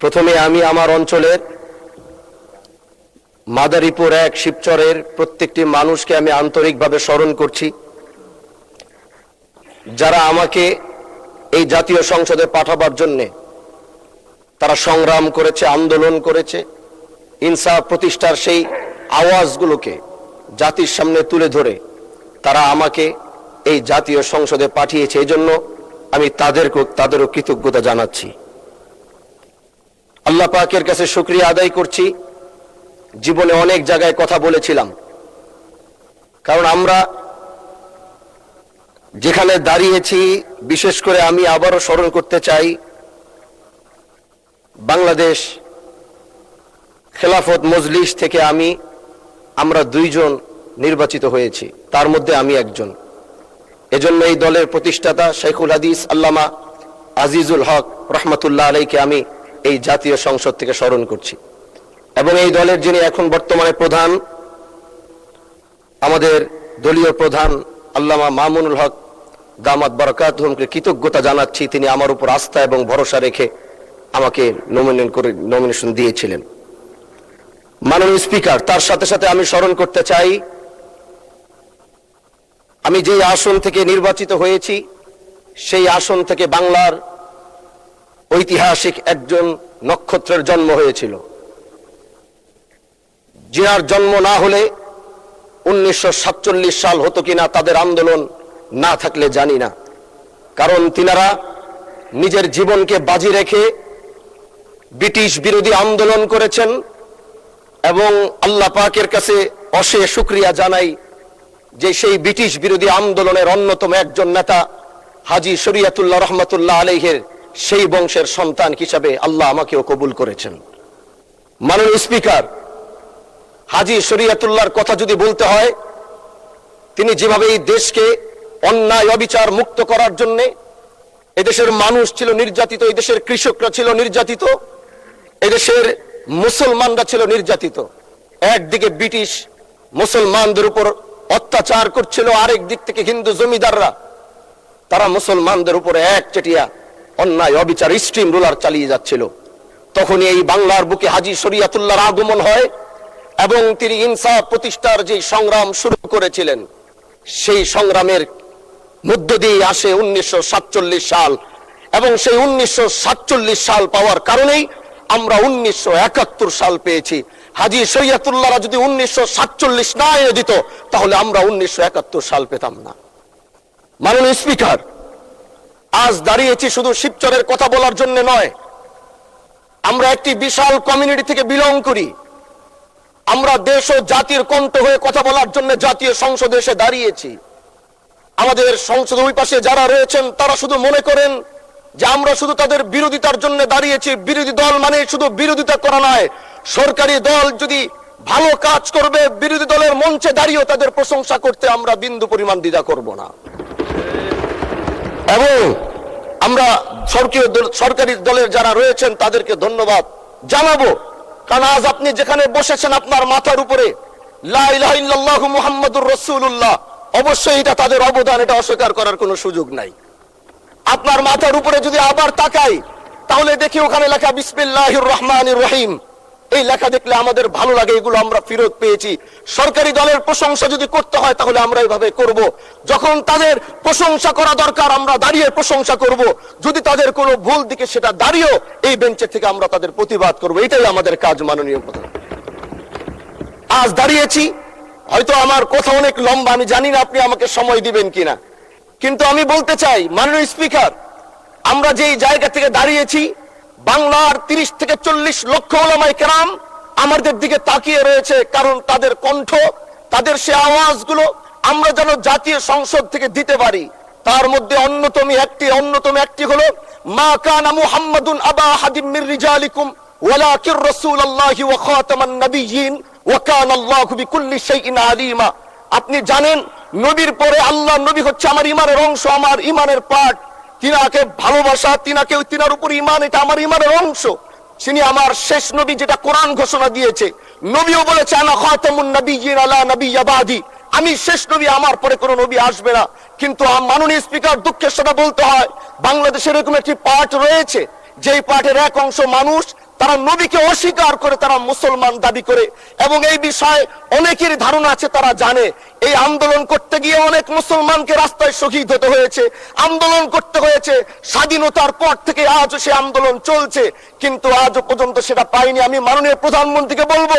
প্রথমে আমি আমার অঞ্চলের মাদারীপুর ১ শিবচরের প্রত্যেকটি মানুষকে আমি আন্তরিকভাবে স্মরণ করছি, যারা আমাকে এই জাতীয় সংসদে পাঠাবার জন্য তারা সংগ্রাম করেছে, আন্দোলন করেছে, ইনসাফ প্রতিষ্ঠার সেই আওয়াজগুলোকে জাতির সামনে তুলে ধরে তারা আমাকে এই জাতীয় সংসদে পাঠিয়েছে। এই জন্য আমি তাদেরও কৃতজ্ঞতা জানাচ্ছি। আল্লাহ পাকের কাছে শুকরিয়া আদায় করছি। জীবনে অনেক জায়গায় কথা বলেছিলাম, কারণ আমরা যেখানে দাঁড়িয়েছি, বিশেষ করে আমি আবারও স্মরণ করতে চাই, বাংলাদেশ খেলাফত মজলিস থেকে আমরা ২ জন নির্বাচিত হয়েছি, তার মধ্যে আমি একজন। এজন্য এই দলের প্রতিষ্ঠাতা শেখুল হাদিস আল্লামা আজিজুল হক রহমতুল্লাহ আলাইকে আমি এই জাতীয় সংসদ থেকে স্মরণ করছি, এবং এই দলের যিনি এখন বর্তমানে প্রধান, আমাদের দলীয় প্রধান আল্লামা মামুনুল হক দামাত বারাকাতুহুমকে কৃতজ্ঞতা জানাচ্ছি। তিনি আমার উপর আস্থা এবং ভরসা রেখে আমাকে নমিনেশন দিয়েছিলেন। মাননীয় স্পিকার, তার সাথে সাথে আমি স্মরণ করতে চাই, আমি যে আসন থেকে নির্বাচিত হয়েছি সেই আসন থেকে বাংলার ঐতিহাসিক একজন নক্ষত্রের জন্ম হয়েছিল, যার জন্ম না হলে 1947 সাল হতো কিনা, তাদের আন্দোলন না থাকলে জানি না। কারণ তিনারা নিজের জীবনকে বাজি রেখে ব্রিটিশ বিরোধী আন্দোলন করেছেন, এবং আল্লাহ পাকের কাছে অশেষ শুকরিয়া জানাই যে সেই ব্রিটিশ বিরোধী আন্দোলনের অন্যতম একজন নেতা হাজী শরীয়তুল্লাহ রহমতুল্লাহ আলাইহির সেই বংশের সন্তান হিসাবে আল্লাহ আমাকেও কবুল করেছেন। মাননীয় স্পিকার, হাজী শরীয়তুল্লাহর কথা যদি বলতে হয়, তিনি যেভাবে এই দেশকে অন্যায় অবিচার মুক্ত করার জন্য, এদেশের মানুষ ছিল নির্যাতিত, এদেশের কৃষকরা ছিল নির্যাতিত, এদেশের মুসলমানরা ছিল নির্যাতিত। একদিকে ব্রিটিশ মুসলমানদের উপর অত্যাচার করছিল, আরেক দিক থেকে হিন্দু জমিদাররা তারা মুসলমানদের উপরে একচেটিয়া অন্যায় অবিচার স্ট্রিম রুলার চালিয়ে যাচ্ছিল। তখনই এই বাংলার বুকে হাজী শরীয়তুল্লাহর আগমন হয়, এবং তিনি ইনসাফ প্রতিষ্ঠার যে সংগ্রাম শুরু করেছিলেন, সেই সংগ্রামের মধ্য দিয়ে আসে 1947 সাল, এবং সেই 1947 সাল পাওয়ার কারণেই আমরা 1971 সাল পেয়েছি। হাজী শরীয়তুল্লাহরা যদি 1947 না এনে দিত, তাহলে আমরা 1971 সাল পেতাম না। মাননীয় স্পিকার, আজ দাঁড়িয়েছি শুধু শিবচরের কথা বলার জন্য নয়, আমরা একটি বিশাল কমিউনিটি থেকে বিলং করি। আমরা দেশ ও জাতির কণ্ঠ হয়ে কথা বলার জন্য জাতীয় সংসদে এসে দাঁড়িয়েছি। আমাদের সংসদ ওই পাশে যারা রয়েছেন, তারা শুধু মনে করেন যে আমরা শুধু তাদের বিরোধিতার জন্য দাঁড়িয়েছি। বিরোধী দল মানে শুধু বিরোধিতা করা নয়, সরকারি দল যদি ভালো কাজ করবে, বিরোধী দলের মঞ্চে দাঁড়িয়েও তাদের প্রশংসা করতে আমরা বিন্দু পরিমাণ দ্বিধা করব না। এবং আমরা সরকারি দলের যারা রয়েছেন তাদেরকে ধন্যবাদ জানাবো, কারণ আজ আপনি যেখানে বসেছেন, আপনার মাথার উপরে লা ইলাহা ইল্লাল্লাহু মুহাম্মাদুর রাসূলুল্লাহ, অবশ্যই এটা তাদের অবদান, এটা অস্বীকার করার কোনো সুযোগ নাই। আপনার মাথার উপরে যদি আবার তাকাই, তাহলে দেখি ওখানে লেখা বিসমিল্লাহির রহমানির রহিম। এই লেখা দেখলে আমাদের ভালো লাগে, এগুলো আমরা ফেরত পেয়েছি। সরকারি দলের প্রশংসা যদি করতে হয়, তাহলে আমরা এইভাবে করব। যখন তাদের প্রশংসা করা দরকার, আমরা দাঁড়িয়ে প্রশংসা করব। যদি তাদের কোনো ভুল দিকে, সেটা দাঁড়িয়েও এই বেঞ্চের থেকে আমরা তাদের প্রতিবাদ করব। এটাই আমাদের কাজ। মাননীয় প্রধান, আজ দাঁড়িয়েছি, হয়তো আমার কথা অনেক লম্বা, আমি জানি না আপনি আমাকে সময় দিবেন কিনা, কিন্তু আমি বলতে চাই, মাননীয় স্পিকার, আমরা যেই জায়গা থেকে দাঁড়িয়েছি, বাংলার 30 থেকে 40 লক্ষ উলামায়ে কেরাম আমাদের দিকে তাকিয়ে রয়েছে, কারণ তাদের কণ্ঠ, তাদের সে আওয়াজগুলো আমরা যেন জাতীয় সংসদ থেকে দিতে পারি। তার মধ্যে অন্যতম একটি হলো, মা কানা মুহাম্মাদুন আবা আহাদিম মির রিজালিকুম ওয়ালাকির রাসূলুল্লাহি ওয়া খাতামান নাবিয়্যিন ওয়া কানা আল্লাহু বিকুল্লি শাইইন আলিমা। আপনি জানেন, নবীর পরে আল্লাহ নবী হচ্ছে আমার ইমানের অংশ, আমার ইমানের পার্ট। তিনাকে ভালোবাসা, তিনার উপর ইমান, এটা আমার ইমানের অংশ। তিনি আমার শেষ নবী, যেটা কোরআন ঘোষণা দিয়েছে। নবীও বলেছে, আনা খাতামুন নাবিয়্যিন লা নাবিয়্যা বাদি, আমি শেষ নবী, আমার পরে কোনো নবী আসবে না। কিন্তু মাননীয় স্পিকার, দুঃখের সাথে বলতে হয়, বাংলাদেশের এরকম একটি পার্ট রয়েছে, যেই পার্টের এক অংশ মানুষ তারা নবীকে অস্বীকার করে তারা মুসলমান দাবি করে, এবং এই বিষয়ে অনেকেরই ধারণা আছে, তারা জানে এই আন্দোলন করতে গিয়ে অনেক মুসলমানকে রাস্তায় শহীদ হতে হয়েছে, আন্দোলন করতে হয়েছে, স্বাধীনতার পর থেকে আজও সে আন্দোলন চলছে, কিন্তু আজও পর্যন্ত সেটা পাইনি। আমি মাননীয় প্রধানমন্ত্রীকে বলবো,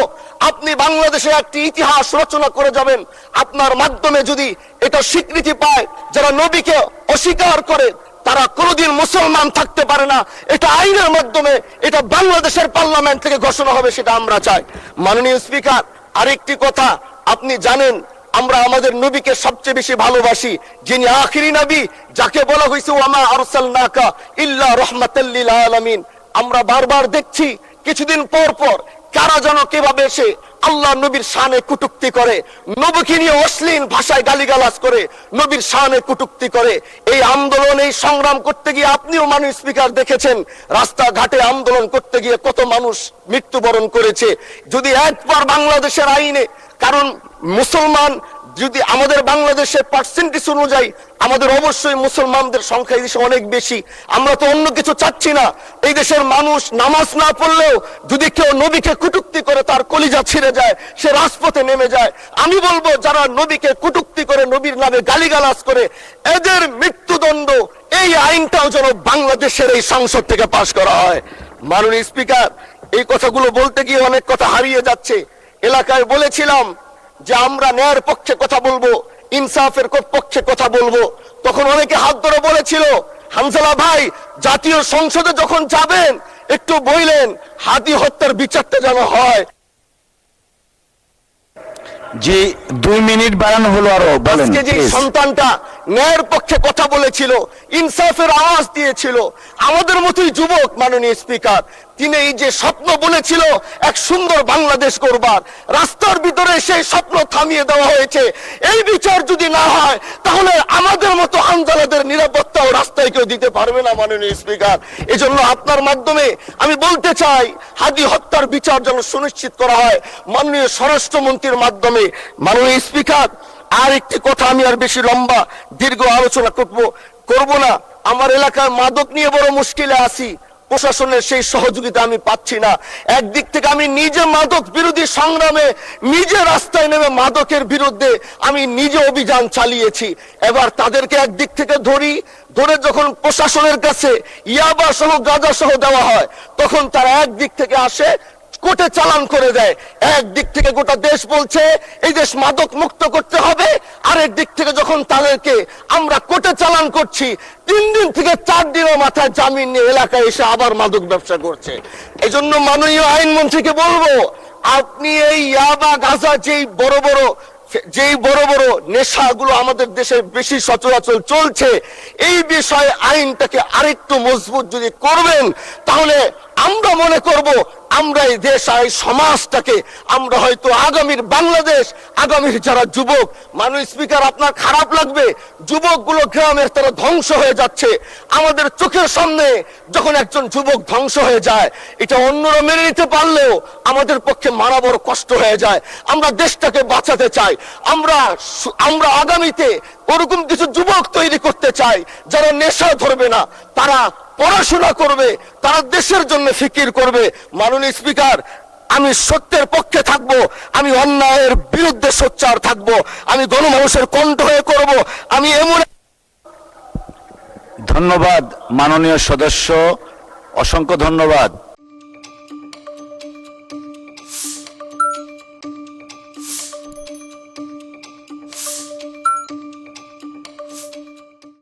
আপনি বাংলাদেশে একটি ইতিহাস রচনা করে যাবেন, আপনার মাধ্যমে যদি এটা স্বীকৃতি পায় যারা নবীকে অস্বীকার করে তারা কোনোদিন মুসলমান থাকতে পারে না, এটা আইনের মাধ্যমে, এটা বাংলাদেশের পার্লামেন্ট থেকে ঘোষণা হবে, সেটা আমরা চাই। মাননীয় স্পিকার, আরেকটি কথা, আপনি জানেন আমরা আমাদের নবীকে সবচেয়ে বেশি ভালোবাসি, যিনি আখিরি নবী, যাকে বলা হয়েছে ওয়ামা আরসালনাকা ইল্লা রাহমাতাল লিল আলামিন। আমরা বারবার দেখছি কিছুদিন পর পর কারা যেন কিভাবে এসে আল্লাহ নবীর শানে কটূক্তি করে, নবীকে নিয়ে অশ্লীল ভাষায় গালিগালাজ করে, নবীর শানে কটূক্তি করে। এই আন্দোলন, এই সংগ্রাম করতে গিয়ে আপনিও মাননীয় স্পিকার দেখেছেন রাস্তাঘাটে আন্দোলন করতে গিয়ে কত মানুষ মৃত্যুবরণ করেছে। যদি একবার বাংলাদেশের আইনে, কারণ মুসলমান যদি আমাদের বাংলাদেশের পার্সেন্টেজ অনুযায়ী আমাদের অবশ্যই মুসলমানদের সংখ্যা এই দেশে অনেক বেশি, আমরা তো অন্য কিছু চাচ্ছি না। এই দেশের মানুষ নামাজ না পড়লেও যদি কেউ নবীকে কটূক্তি করে তার কলিজা ছিঁড়ে যায়, সে রাজপথে নেমে যায়। আমি বলবো যারা নবীকে কটূক্তি করে, নবীর নামে গালিগালাজ করে, এদের মৃত্যুদণ্ড, এই আইনটাও যেন বাংলাদেশের এই সংসদ থেকে পাশ করা হয়। মাননীয় স্পিকার, এই কথাগুলো বলতে গিয়ে অনেক কথা হারিয়ে যাচ্ছে। এলাকায় বলেছিলাম যে আমরা ন্যায়ের পক্ষে কথা বলবো, ইনসাফের পক্ষে কথা বলবো, তখন অনেকে হাত ধরে বলেছিল হামজালা ভাই জাতীয় সংসদে যখন যাবেন একটু বললেন হাদি হত্যার বিচারটা যেন হয়। জি 2 মিনিট বাড়ানো হলো, আরো বলেন। আজকে যে সন্তানটা ন্যায়ের পক্ষে কথা বলেছিল, ইনসাফের আওয়াজ দিয়েছিল, আমাদের মতোই যুবক, মাননীয় স্পিকার, তিনি এই যে স্বপ্ন বলেছিল এক সুন্দর বাংলাদেশ করবার, রাস্তার ভিতরে সেই স্বপ্ন থামিয়ে দেওয়া হয়েছে। এই বিচার যদি না হয় তাহলে আমাদের মতো আন্দোলনের নিরাপত্তাও রাস্তায় কেউ দিতে পারবে না, মাননীয় স্পিকার। এজন্য আপনার মাধ্যমে আমি বলতে চাই হাদি হত্যার বিচার যেন সুনিশ্চিত করা হয় মাননীয় স্বরাষ্ট্রমন্ত্রীর মাধ্যমে। মাননীয় স্পিকার, আর একটি কথা, আমি আর বেশি লম্বা দীর্ঘ আলোচনা করব না। আমার এলাকার মাদক নিয়ে বড় মুশকিলে আছি, প্রশাসনের সেই সহযোগিতা আমি পাচ্ছি না। একদিক থেকে আমি নিজে মাদক বিরোধী সংগ্রামে নিজে রাস্তায় নেমে মাদকের বিরুদ্ধে আমি নিজে অভিযান চালিয়েছি। এবার তাদেরকে একদিক থেকে ধরে যখন প্রশাসনের কাছে ইয়াবা সহ গাঁজা সহ দেওয়া হয়, তখন তারা একদিক থেকে আসে কোর্টে চালান করে দেয়। একদিক থেকে গোটা দেশ বলছে এই দেশ মাদক মুক্ত করতে হবে, আরেক দিক থেকে যখন তাদেরকে আমরা কোর্টে চালান করছি, 3 দিন থেকে 4 দিনের মাথায় জামিন নিয়ে এলাকায় এসে আবার মাদক ব্যবসা করছে। এই জন্য মাননীয় আইনমন্ত্রীকে বলবো, আপনি এই ইয়াবা গাঁজা যেই বড় বড় নেশাগুলো আমাদের দেশে বেশি সচরাচর চলছে, এই বিষয়ে আইনটাকে আরেকটু মজবুত যদি করবেন, তাহলে আমরা মনে করব আমরা এই দেশ আর এই সমাজটাকে আমরা হয়তো আগামীর বাংলাদেশ, আগামীর যারা যুবক, মাননীয় স্পিকার আপনার খারাপ লাগবে, যুবকগুলো গ্রামের তারা ধ্বংস হয়ে যাচ্ছে। আমাদের চোখের সামনে যখন একজন যুবক ধ্বংস হয়ে যায়, এটা অন্যরা মেনে নিতে পারলেও আমাদের পক্ষে মারা বড় কষ্ট হয়ে যায়। আমরা দেশটাকে বাঁচাতে চাই, আমরা আগামীতে ওরকম কিছু যুবক তৈরি করতে চাই যারা নেশা ধরবে না, তারা পড়াশোনা করবে, তারা দেশের জন্য ফিকির করবে। মাননীয় স্পিকার, আমি সত্যের পক্ষে থাকবো, আমি অন্যায়ের বিরুদ্ধে সোচ্চার থাকবো, আমি গণমানুষের কণ্ঠ হয়ে করব। আমি এমন। ধন্যবাদ মাননীয় সদস্য, অসংখ্য ধন্যবাদ।